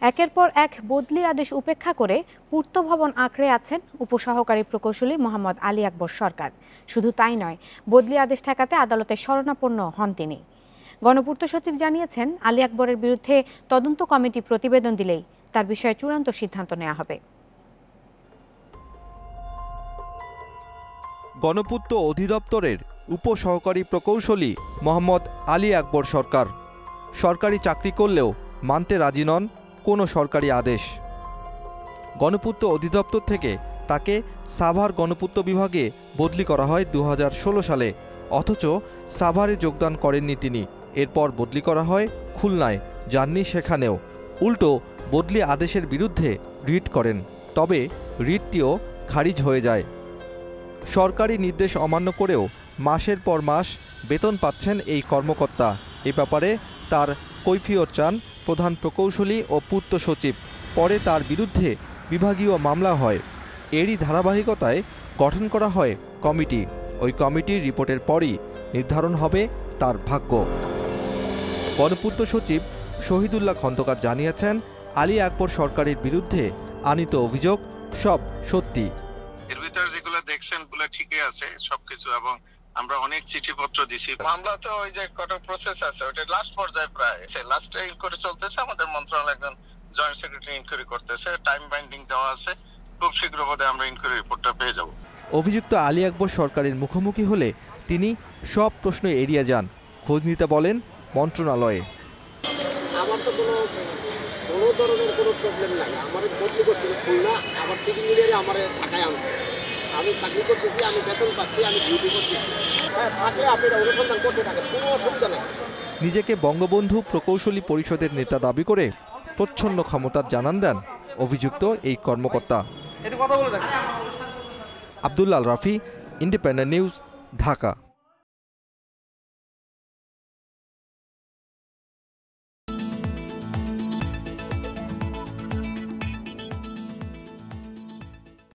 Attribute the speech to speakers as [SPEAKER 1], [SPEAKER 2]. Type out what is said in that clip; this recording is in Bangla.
[SPEAKER 1] একের পর এক বদলি আদেশ উপেক্ষা করে পূর্ত ভবন আঁকড়ে আছেন উপসহকারী প্রকৌশলী মোহাম্মদ আলী আকবর সরকার। শুধু তাই নয়, বদলি আদেশ ঠেকাতে আদালতে শরণাপন্ন হন তিনি। গণপূর্ত সচিব জানিয়েছেন, আলী আকবরের বিরুদ্ধে তদন্ত কমিটি প্রতিবেদন দিলেই তার বিষয়ে চূড়ান্ত সিদ্ধান্ত নেওয়া হবে।
[SPEAKER 2] গণপূর্ত অধিদপ্তরের উপসহকারী প্রকৌশলী মোহাম্মদ আলী আকবর সরকার সরকারি চাকরি করলেও মানতে রাজি নন কোনো সরকারি আদেশ। গণপূর্ত অধিদপ্তর থেকে তাকে সাভার গণপূর্ত বিভাগে বদলি করা হয় 2016 সালে, অথচ সাভারে যোগদান করেননি তিনি। এরপর বদলি করা হয় খুলনায়, যাননি সেখানেও। উল্টো বদলি আদেশের বিরুদ্ধে রিট করেন, তবে রিটটিও খারিজ হয়ে যায়। সরকারি নির্দেশ অমান্য করেও মাসের পর মাস বেতন পাচ্ছেন এই কর্মকর্তা। এ ব্যাপারে তার কৈফিয়ত চান প্রধান প্রকৌশলী ও পূর্ত সচিব। পরে তার বিরুদ্ধে বিভাগীয় মামলা হয়। এরই ধারাবাহিকতায় গঠন করা হয় কমিটি। ওই কমিটির রিপোর্টের পরই নির্ধারণ হবে তার ভাগ্য। গণপূর্ত সচিব শহীদুল্লাহ খন্দকার জানিয়েছেন, আলী আকবর সরকারের বিরুদ্ধে আনীত অভিযোগ সব সত্যি।
[SPEAKER 3] এর ভিতরে যেগুলো দেখছেন গুলো ঠিকই আছে সবকিছু, এবং আমরা অনেক চিঠিপত্র দিছি। মামলা তো ওই যে কত প্রসেস আছে, ওটা লাস্ট পর্যায়ে প্রায় লাস্টে ইনকোয়ারি চলতেছে। আমাদের মন্ত্রণালয় একজন জয়েন্ট সেক্রেটারি ইনকোয়ারি করতেছে, টাইম বাইন্ডিং দেওয়া আছে। খুব শীঘ্র বোধহয় আমরা ইনকোয়ারি রিপোর্টটা পেয়ে যাব।
[SPEAKER 2] অভিযুক্ত আলী আকবর সরকারের মুখোমুখি হলে তিনি সব প্রশ্ন এড়িয়ে যান। খোঁজ নিতে বলেন মন্ত্রণালয়ে।
[SPEAKER 4] আমার তো কোনো ধরনের কোনো প্রবলেম নাই। আমার বদলি করছি খুলনা, আমার সিভিল ইঞ্জিনিয়ারে আমার ঢাকায় আনছে। আমি চাকরি করতেছি, আমি বেতন পাচ্ছি, আমি ডিউটি করতেছি। হ্যাঁ, থাকলে আপনারা অনুসন্ধান করতে থাকেন, কোনো অসুবিধা নেই।
[SPEAKER 2] নিজেকে বঙ্গবন্ধু প্রকৌশলী পরিষদের নেতা দাবি করে প্রচ্ছন্ন ক্ষমতার জানান দেন অভিযুক্ত এই কর্মকর্তা। Abdullah Al Rafi, independent news, Dhaka.